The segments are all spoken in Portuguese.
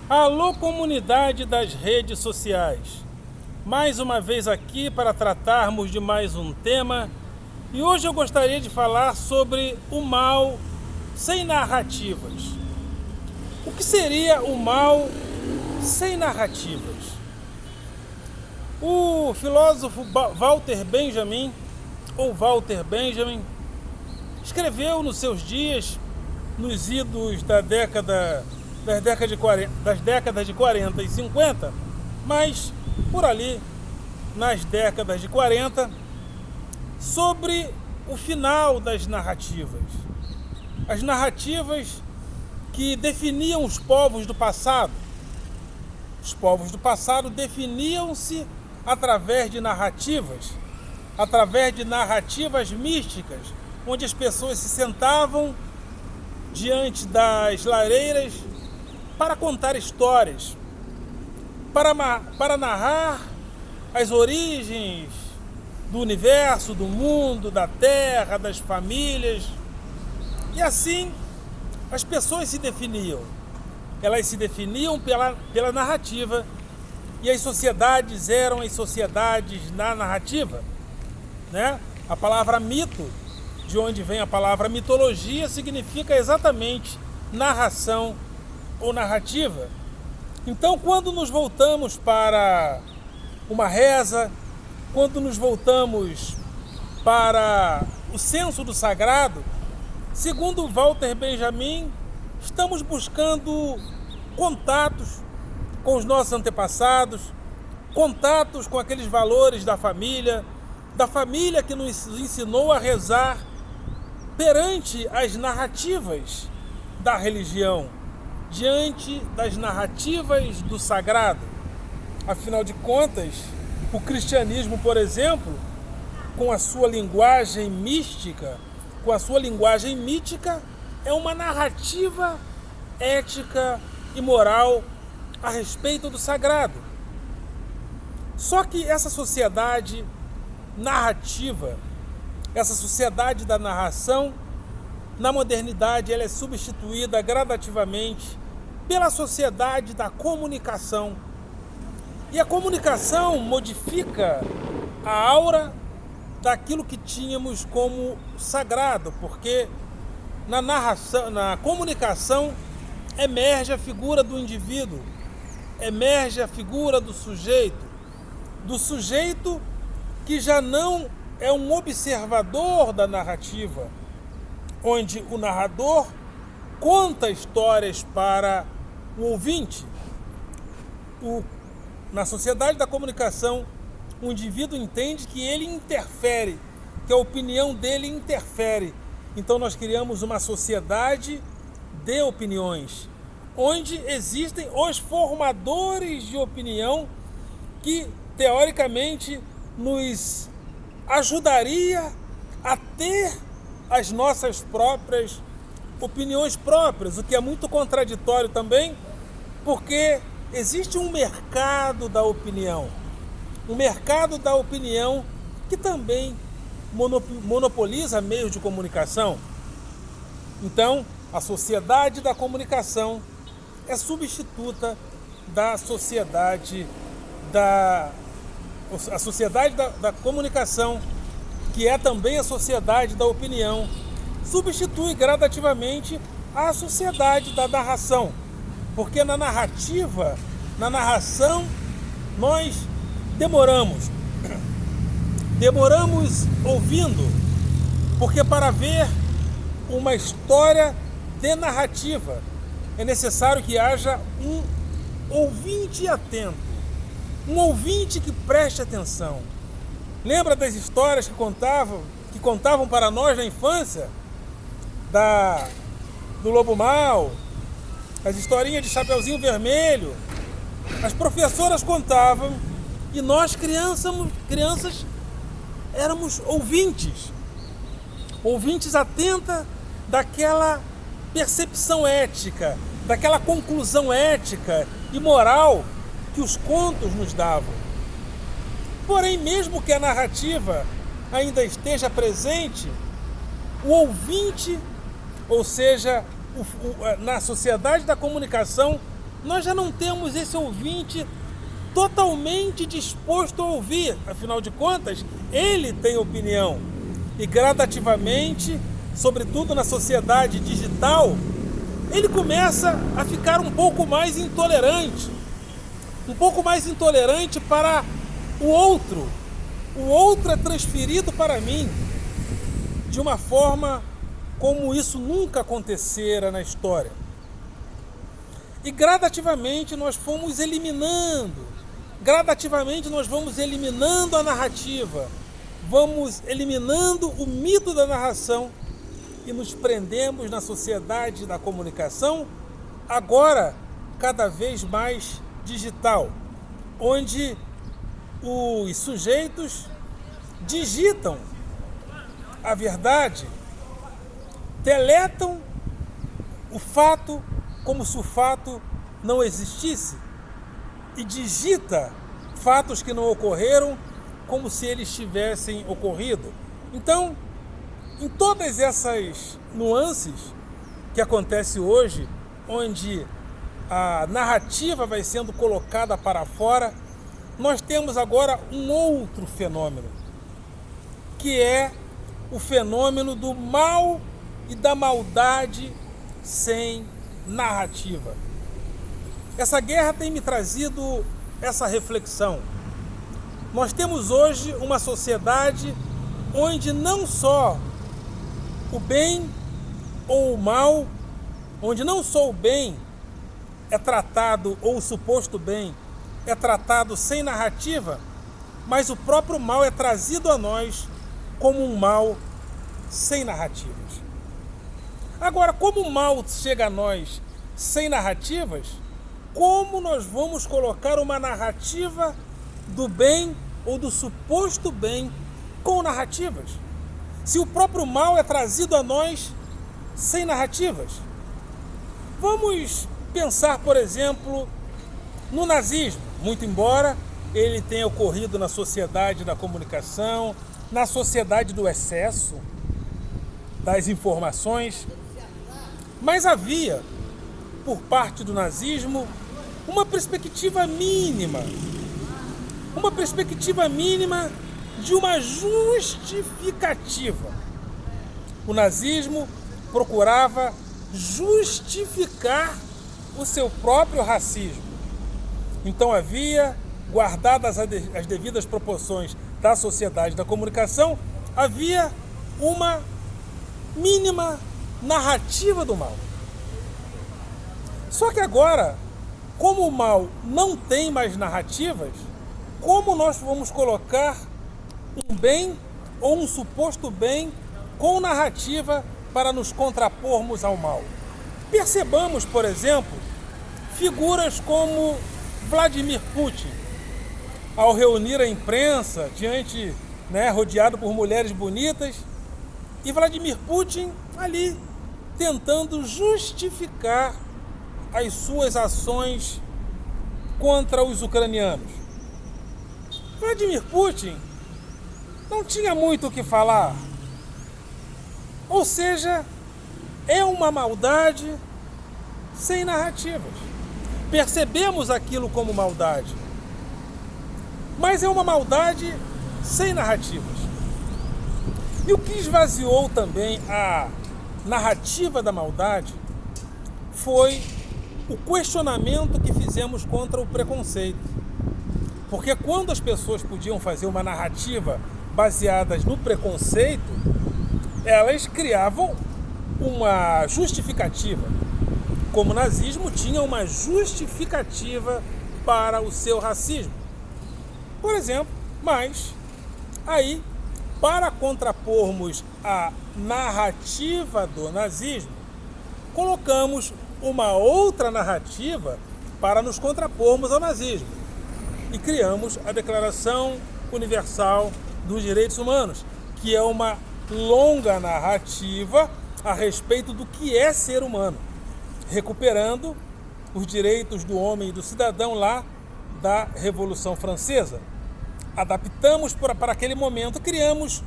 Alô, comunidade das redes sociais. Mais uma vez aqui para tratarmos de mais um tema. E hoje eu gostaria de falar sobre o mal sem narrativas. O que seria o mal sem narrativas? O filósofo Walter Benjamin, escreveu nos seus dias, nos idos das décadas de 40 e 50, mas por ali, nas décadas de 40, sobre o final das narrativas. As narrativas que definiam os povos do passado. Os povos do passado definiam-se através de narrativas místicas, onde as pessoas se sentavam diante das lareiras para contar histórias, para narrar as origens do universo, do mundo, da terra, das famílias. E assim as pessoas se definiam. Elas se definiam pela narrativa, e as sociedades eram as sociedades na narrativa, né? A palavra mito, de onde vem a palavra mitologia, significa exatamente narração ou narrativa. Então, quando nos voltamos para uma reza, quando nos voltamos para o senso do sagrado, segundo Walter Benjamin, estamos buscando contatos com os nossos antepassados, contatos com aqueles valores da família que nos ensinou a rezar perante as narrativas da religião, diante das narrativas do sagrado. Afinal de contas, o cristianismo, por exemplo, com a sua linguagem mística, é uma narrativa ética e moral a respeito do sagrado. Só que essa sociedade narrativa, essa sociedade da narração, na modernidade ela é substituída gradativamente pela sociedade da comunicação. E a comunicação modifica a aura daquilo que tínhamos como sagrado, porque na comunicação emerge a figura do indivíduo, emerge a figura do sujeito que já não é um observador da narrativa, onde o narrador conta histórias para o ouvinte. Na sociedade da comunicação, o indivíduo entende que ele interfere, que a opinião dele interfere. Então nós criamos uma sociedade de opiniões, onde existem os formadores de opinião que, teoricamente, nos ajudaria a ter as nossas próprias opiniões próprias, o que é muito contraditório também, porque existe um mercado da opinião, que também monopoliza meios de comunicação. Então, a sociedade da comunicação é substituta da sociedade da comunicação, que é também a sociedade da opinião, substitui gradativamente a sociedade da narração, porque na narração, nós demoramos ouvindo, porque para ver uma história de narrativa é necessário que haja um ouvinte atento, um ouvinte que preste atenção. Lembra das histórias que contavam para nós na infância? Do Lobo Mau, as historinhas de Chapeuzinho Vermelho. As professoras contavam e nós crianças éramos ouvintes atentas daquela percepção ética, daquela conclusão ética e moral que os contos nos davam. Porém, mesmo que a narrativa ainda esteja presente, o ouvinte, ou seja, na sociedade da comunicação, nós já não temos esse ouvinte totalmente disposto a ouvir. Afinal de contas, ele tem opinião. E gradativamente, sobretudo na sociedade digital, ele começa a ficar um pouco mais intolerante. Um pouco mais intolerante para o outro. O outro é transferido para mim de uma forma como isso nunca acontecera na história. E gradativamente nós fomos eliminando, a narrativa, vamos eliminando o mito da narração e nos prendemos na sociedade da comunicação, agora cada vez mais digital, onde os sujeitos digitam a verdade, deletam o fato como se o fato não existisse e digita fatos que não ocorreram como se eles tivessem ocorrido. Então, em todas essas nuances que acontece hoje, onde a narrativa vai sendo colocada para fora, nós temos agora um outro fenômeno, que é o fenômeno do mal e da maldade sem narrativa. Essa guerra tem me trazido essa reflexão. Nós temos hoje uma sociedade onde não só o bem ou o mal, onde não só o bem é tratado, ou o suposto bem é tratado sem narrativa, mas o próprio mal é trazido a nós como um mal sem narrativas. Agora, como o mal chega a nós sem narrativas, como nós vamos colocar uma narrativa do bem ou do suposto bem com narrativas? Se o próprio mal é trazido a nós sem narrativas. Vamos pensar, por exemplo, no nazismo, muito embora ele tenha ocorrido na sociedade da comunicação, na sociedade do excesso das informações, mas havia, por parte do nazismo, uma perspectiva mínima de uma justificativa. O nazismo procurava justificar o seu próprio racismo. Então havia, guardadas as devidas proporções da sociedade da comunicação, havia uma mínima narrativa do mal. Só que agora, como o mal não tem mais narrativas, como nós vamos colocar um bem ou um suposto bem com narrativa para nos contrapormos ao mal? Percebamos, por exemplo, figuras como Vladimir Putin, ao reunir a imprensa rodeado por mulheres bonitas, e Vladimir Putin ali tentando justificar as suas ações contra os ucranianos. Vladimir Putin não tinha muito o que falar. Ou seja, é uma maldade sem narrativas. Percebemos aquilo como maldade, mas é uma maldade sem narrativas. E o que esvaziou também a narrativa da maldade foi o questionamento que fizemos contra o preconceito. Porque quando as pessoas podiam fazer uma narrativa baseada no preconceito, elas criavam uma justificativa. Como o nazismo tinha uma justificativa para o seu racismo, por exemplo. Mas aí, para contrapormos a narrativa do nazismo, colocamos uma outra narrativa para nos contrapormos ao nazismo e criamos a Declaração Universal dos Direitos Humanos, que é uma longa narrativa a respeito do que é ser humano, recuperando os direitos do homem e do cidadão lá da Revolução Francesa. Adaptamos para aquele momento, criamos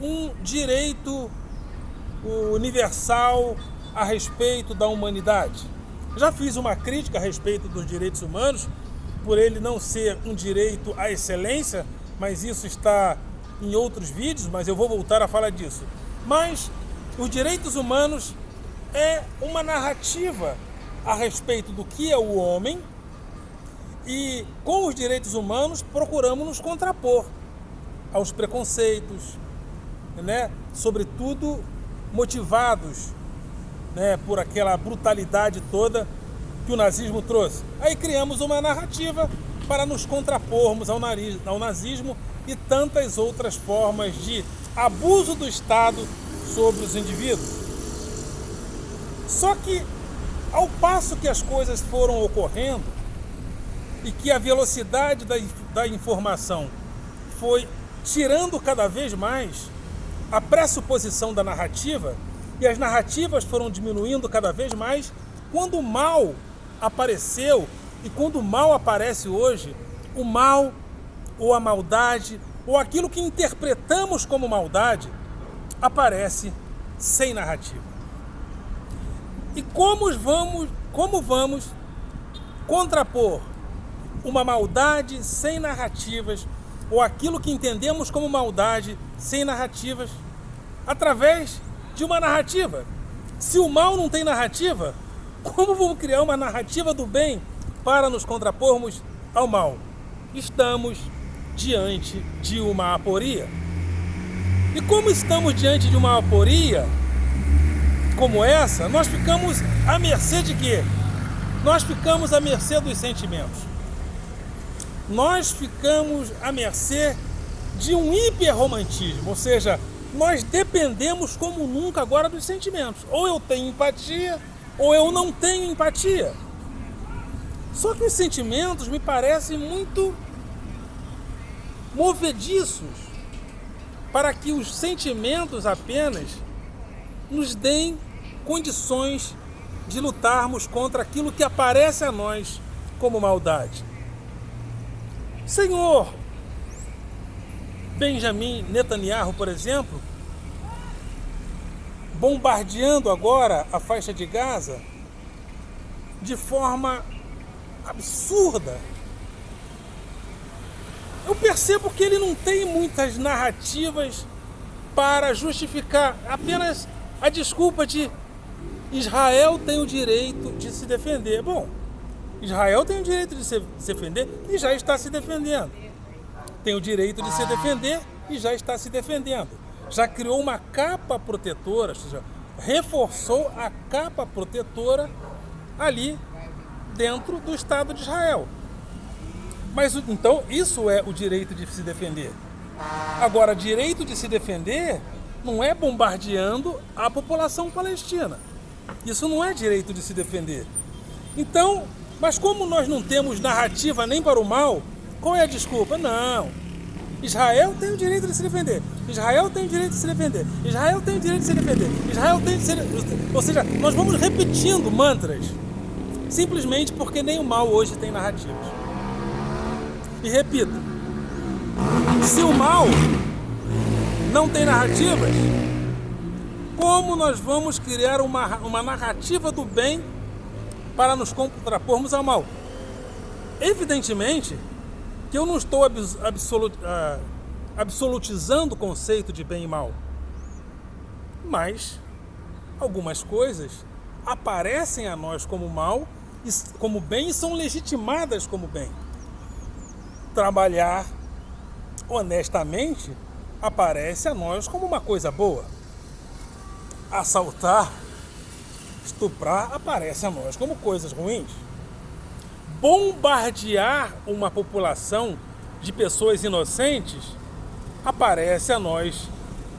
um direito universal a respeito da humanidade. Já fiz uma crítica a respeito dos direitos humanos, por ele não ser um direito à excelência, mas isso está em outros vídeos, mas eu vou voltar a falar disso. Mas os direitos humanos é uma narrativa a respeito do que é o homem, e com os direitos humanos procuramos nos contrapor aos preconceitos, né? Sobretudo motivados, né, por aquela brutalidade toda que o nazismo trouxe. Aí criamos uma narrativa para nos contrapormos ao nazismo e tantas outras formas de abuso do Estado sobre os indivíduos. Só que, ao passo que as coisas foram ocorrendo e que a velocidade da informação foi tirando cada vez mais a pressuposição da narrativa, e as narrativas foram diminuindo cada vez mais, quando o mal apareceu, e quando o mal aparece hoje, o mal ou a maldade, ou aquilo que interpretamos como maldade, aparece sem narrativa. E como vamos contrapor uma maldade sem narrativas, ou aquilo que entendemos como maldade sem narrativas? Através de uma narrativa. Se o mal não tem narrativa, como vamos criar uma narrativa do bem para nos contrapormos ao mal? Estamos diante de uma aporia. E como estamos diante de uma aporia como essa, nós ficamos à mercê de quê? Nós ficamos à mercê dos sentimentos. Nós ficamos à mercê de um hiperromantismo, ou seja, nós dependemos como nunca agora dos sentimentos. Ou eu tenho empatia, ou eu não tenho empatia. Só que os sentimentos me parecem muito movediços para que os sentimentos apenas nos deem condições de lutarmos contra aquilo que aparece a nós como maldade. Senhor Benjamin Netanyahu, por exemplo, bombardeando agora a faixa de Gaza de forma absurda. Eu percebo que ele não tem muitas narrativas para justificar, apenas a desculpa de Israel tem o direito de se defender. Bom, Israel tem o direito de se defender e já está se defendendo. Tem o direito de se defender e já está se defendendo. Já criou uma capa protetora, ou seja, reforçou a capa protetora ali dentro do Estado de Israel. Mas então isso é o direito de se defender. Agora, direito de se defender não é bombardeando a população palestina. Isso não é direito de se defender. Então, mas como nós não temos narrativa nem para o mal, qual é a desculpa? Não. Israel tem o direito de se defender. Israel tem o direito de se defender. Israel tem o direito de se defender. Israel tem de se... Ou seja, nós vamos repetindo mantras simplesmente porque nem o mal hoje tem narrativas. E repito, se o mal não tem narrativas, como nós vamos criar uma narrativa do bem para nos contrapormos ao mal? Evidentemente que eu não estou absolutizando o conceito de bem e mal, mas algumas coisas aparecem a nós como mal, como bem, e são legitimadas como bem. Trabalhar honestamente aparece a nós como uma coisa boa. Assaltar, estuprar aparece a nós como coisas ruins. Bombardear uma população de pessoas inocentes aparece a nós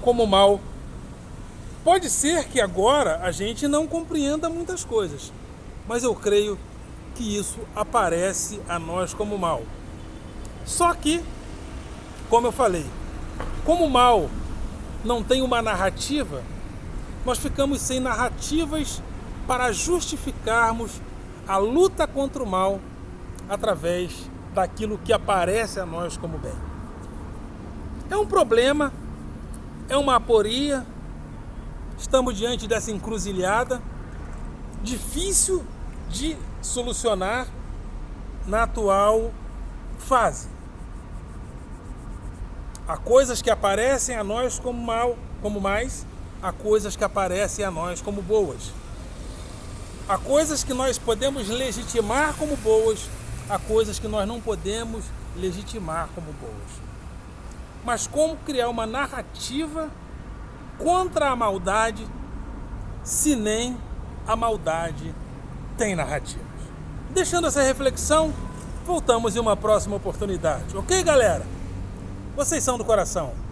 como mal. Pode ser que agora a gente não compreenda muitas coisas, mas eu creio que isso aparece a nós como mal. Só que, como eu falei, como o mal não tem uma narrativa, nós ficamos sem narrativas para justificarmos a luta contra o mal através daquilo que aparece a nós como bem. É um problema, é uma aporia, estamos diante dessa encruzilhada, difícil de solucionar na atual fase. Há coisas que aparecem a nós como mal, como mais, há coisas que aparecem a nós como boas. Há coisas que nós podemos legitimar como boas, há coisas que nós não podemos legitimar como boas. Mas como criar uma narrativa contra a maldade, se nem a maldade tem narrativas? Deixando essa reflexão, voltamos em uma próxima oportunidade. Ok, galera? Vocês são do coração.